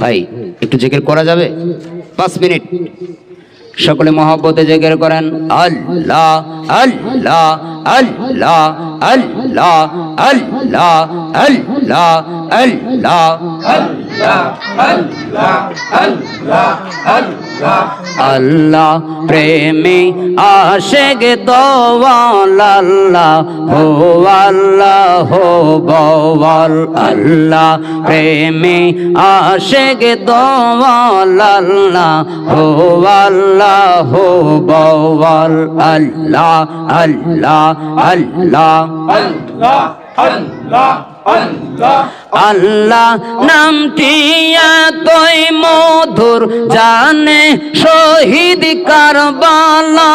ভাই একটু জিকির করা যাবে 5 মিনিট সকলে মহব্বতে জিকির করেন আল্লাহ আল্লাহ আল্লাহ আল্লাহ আল্লাহ আল্লাহ আল্লাহ আল্লাহ প্রেমী আশিক দোয়াল আল্লাহ হো আল্লাহ হো বওয়াল আল্লাহ প্রেমী আশিক দোয়াল আল্লাহ হো আল্লাহ হো বওয়াল আল্লাহ আল্লাহ আল্লাহ আল্লাহ আল্লাহ আল্লাহ নামটি এতই মধুর জানে শহীদ কারবালা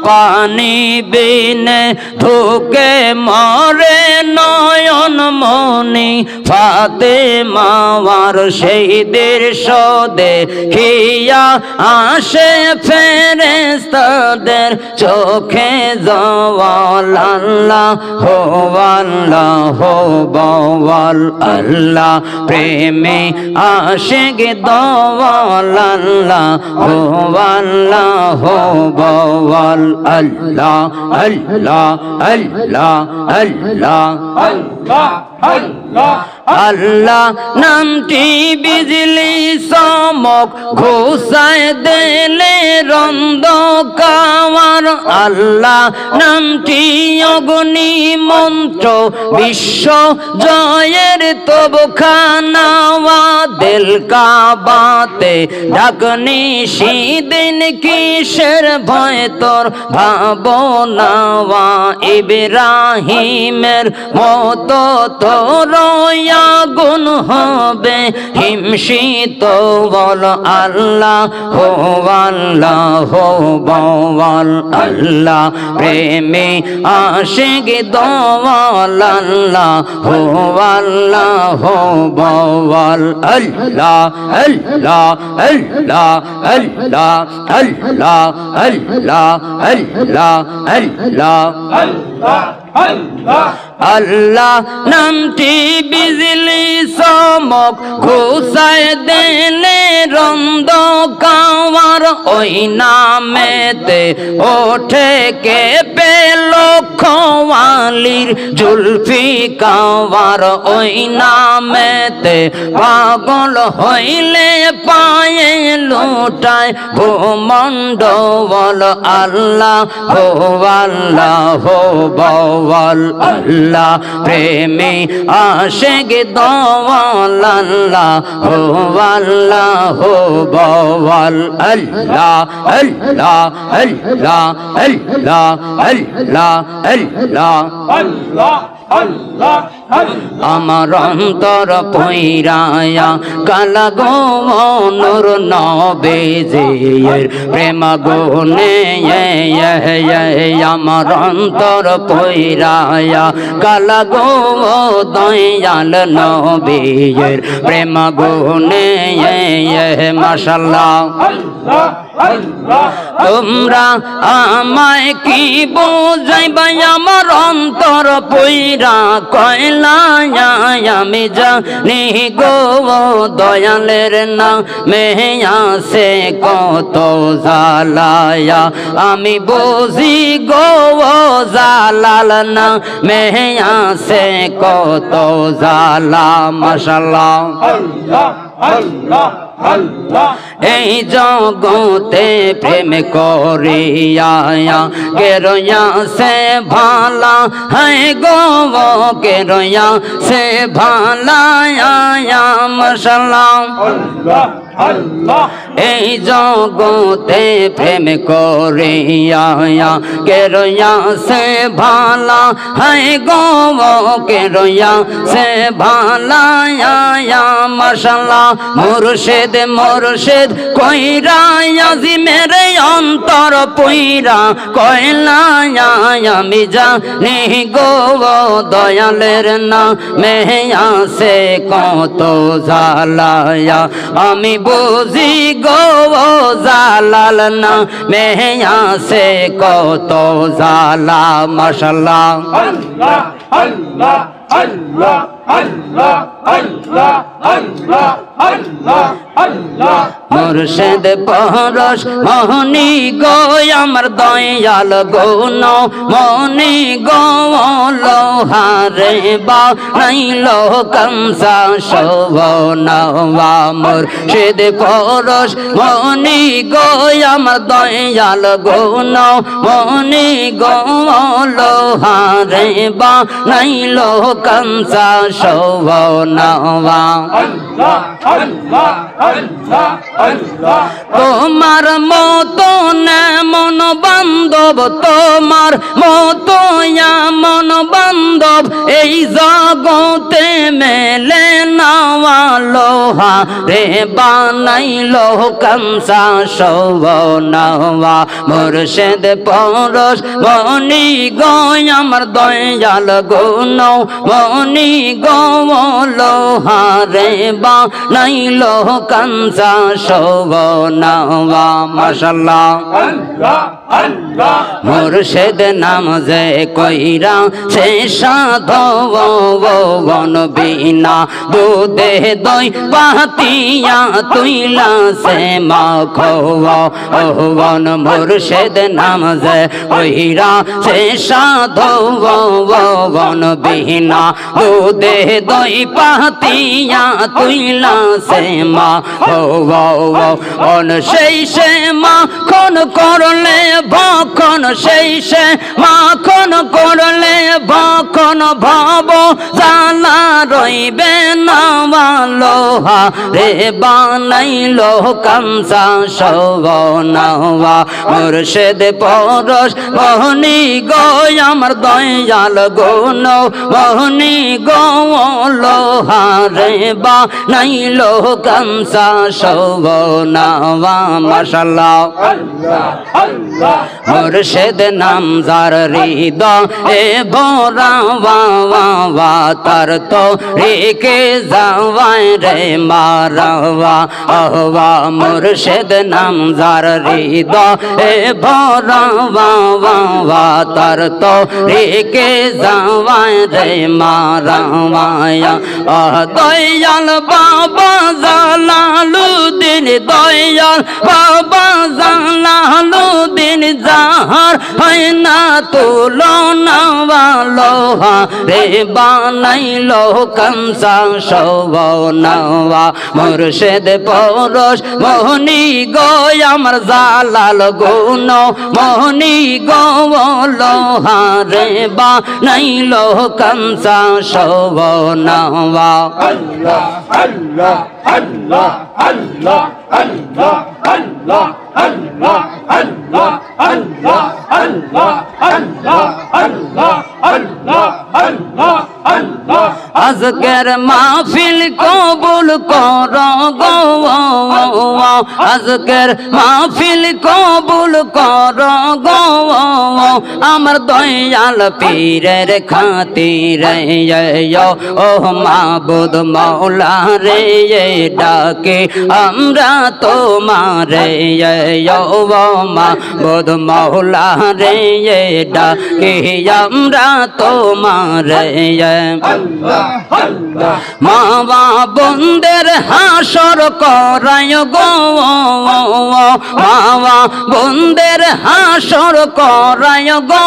পানি বিনে ধুকে মরে নয়ন মনি ফাতেমার শহীদের সদে খিয়া আসে ফেরেশতাদের চোখে জওয়াল আল্লাহ হো আল্লাহ হো বওয়াল আল্লাহ প্রেমে আশিক দোয়াল আল্লাহ হো আল্লাহ হো বওয়াল আল্লাহ আল্লাহ আল্লাহ আল্লাহ আল্লাহ আল্লাহ আল্লাহ নামটি বিজলি চমক ঘোষায় দিলে রন্ধকার আল্লাহ নামটি অগ্নি মন্ত্র বিশ্ব জয়ের তবখানা দিল কাবাতে ডাকনি সেদিন কিসের ভয় তোর ভাবনা ইব্রাহিমের মতো তোর আগুন হবে হিমশিত বল আল্লাহ হো আল্লাহ হো বওয়াল আল্লাহ প্রেমে আশিক দোয়াল আল্লাহ হো আল্লাহ হো বওয়াল আল্লাহ আল্লাহ আল্লাহ আল্লাহ আল্লাহ আল্লাহ আল্লাহ আল্লাহ আল্লাহ আল্লাহ আল্লাহ নামটি বিজলি চমক ঘোষায় দিলে রন্ধকার ওই নামেতে ওঠে কে পেল খোয়ালির জুলফি কাওয়ার ওই নামেতে পাগল হইলে পায়ে লুটায় ভূমণ্ডল আল্লাহ হো আল্লাহ হো বওয়াল আল্লাহ প্রেমে আশিক দোয়াল আল্লাহ হো আল্লাহ হো বওয়াল আল্লাহ আল্লাহ আল্লাহ আল্লাহ আল্লাহ আল্লাহ আল্লাহ আল্লাহ আমার অন্তর পইরায়া কালা গো নূর নবীজির প্রেম গুনে আমার অন্তর পইরায়া কালা গো দয়াল নবীর প্রেম গুনে মাশাআল্লাহ তোমরা আমায় কি বুঝাইবা আমার অন্তর পইরা কয়লা আমি জানি গো দয়ালের নামে আছে কত জালায়া আমি বুঝি গো জালাল নামে আছে কত জালা মাশাআল্লাহ আল্লাহ আল্লাহ আল্লাহ এই জগতে প্রেম করিয়া কে রয়া সে ভালা হায় গো কে রয়া সে ভালা মাশাআল্লাহ আল্লাহ আল্লাহ এই জগতে প্রেম করিয়া কে রয়া সে ভালা হায় গো কে রয়া সে ভালা মাশাআল্লাহ মুর্শিদ মুর্শিদ কইরা আজিমের অন্তর পইরা কয়লা আমি জানি গো দয়ালের নামে আছে কত জালায়া আমি বুঝি গো জালাল নামে আছে কত জালা মাশাআল্লাহ আল্লাহ আল্লাহ আল্লাহ আল্লাহ আল্লাহ আল্লাহ আল্লাহ আল্লাহ মুর্শিদ পরশ মোহনী গো আমার দয়াল গুণ মনি গো লোহারে বা নাইল কংসা শোভনবা মুর্শিদ পরশ মোহনী গো আমার দয়াল গুণ মনি গো লোহারে বা নাইল কংসা শোভনবা আল্লাহ আল্লাহ আল্লাহ আল্লাহ তোমার মতো এমন বান্ধব তোমার মতো এমন বান্ধব এই জগতে মেলে নাওয়া লোহা রে বানাইলো কংসা শোভনবা মুর্শিদ পরশ মনি গো আমার দয়াল গুণ মনি গো লোহা রে বানাইলো কংসা শোভনবা মাশাআল্লাহ আল্লাহ আল্লাহ মুর্শিদ নাম যে কইরা সে সাধবন বিনা দুধে দই পাতিয়া তুইলা সে মাখবন মুর্শিদ নাম যে কইরা সে সাধবন বিনা দুধে দই পাতিয়া তুইলা সে মাখবন সেই সে মাখন করলে ভখন সেই সে মাখন করলে ভখন ভব জালা রইবে না লোহা রে বানাইলো কংসা শোভনবা মুর্শিদ পরশ মোহনী গো আমার দয়াল গুণ মোহনী গো লোহা রে বানাইলো কংসা শোভনবা মাশাআল্লাহ আল্লাহ আল্লাহ মুর্শিদ নাম যার হৃদয়ে ভরা বাবা তার তো রেখে যাওয়ায় রে মারবা আহবা মুর্শিদ নাম যার হৃদয়ে ভরা বাবা তার তো রেখে যাওয়ায় রে মারবায়া দয়াল বাবা জালালুদ্দিন দয়াল বাবা জালালুদ্দিন যাহার হয় না তুলনা লোহা রে বানাইলো কংসা শোভনবা মুর্শিদ পরশ মোহনী গো আমার জালাল গুণ মোহনী গো লোহা রে বানাইলো কংসা শোভনবা আল্লাহ আল্লাহ আল্লাহ আল্লাহ আল্লাহ আল্লাহ আল্লাহ আল্লাহ আল্লাহ আল্লাহ আল্লাহ আল্লাহ আল্লাহ আল্লাহ আল্লাহ আজকের মাহফিল কবুল কর গো আজকের মাহফিল কবুল কর গো আমার দয়াল পীরের খাতিরে ও মাবুদ মাওলা রে ডাকে আমরা তোমারে ও মাবুদ মাওলা রে ডাকে আমরা তোমারে আল্লাহ আল্লাহ মাওয়া বন্দের হাসর করায় গো মাওয়া বন্দের হাসর করায় গো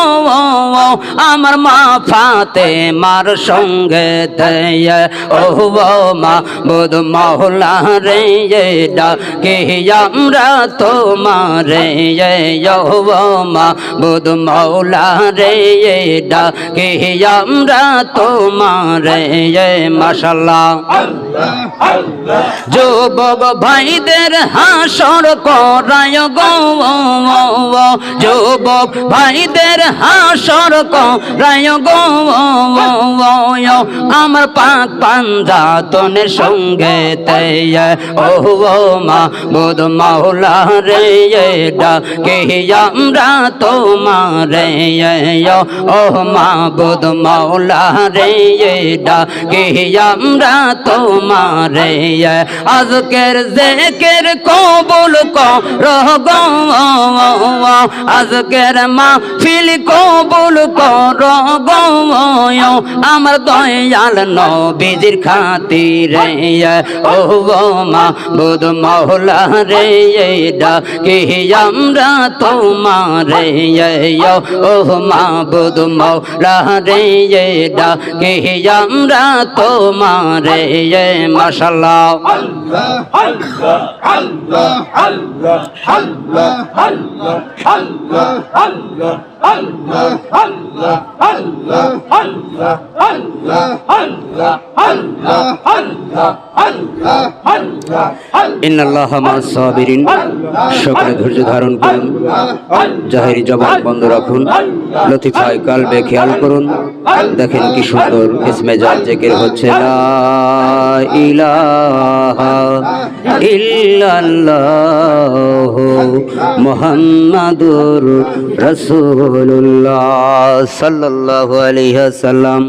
আমার মা ফাতে মার সঙ্গে দেয় ও মা বুধ মাওলা রে ডাকে আমরা তোমারে ও মা বুধ মাওলা রে ডাকে আমরা তোমারে মাশাআল্লাহ আল্লাহ আল্লাহ যুবক ভাইদের হাসর করায় গো যুবক ভাইদের হাসর করায় গো আমার পাক পাঞ্জাতনের সঙ্গে ও মা বুধ মাওলা রে ডাকে আমরা তোমারে ও মা বুধ মাওলা রে ডাকি আমরা তোমারে আজকের জিকির কবুল করো গো আজকের মাহফিল কবুল করো গো আমার দয়াল নবীজির খাতিরে ও গো মাবুদ মাওলা রে ডাকি আমরা তোমারে ও মাবুদ মাওলা রে ডাকি আমরা তোমারে মাশাআল্লাহ ইন্নাল্লাহা মা'আস সাবিরিন সকলে ধৈর্য ধারণ করুন জাহেরি জবান বন্ধ রাখুন লতিফায় কালবে খেয়াল করুন দেখেন কি সুন্দর ইসমে জাত জিকির হচ্ছে লা ইলাহা ইল্লাল্লাহ মুহাম্মাদুর রাসূলুল্লাহ সাল্লাল্লাহু আলাইহি ওয়াসাল্লাম।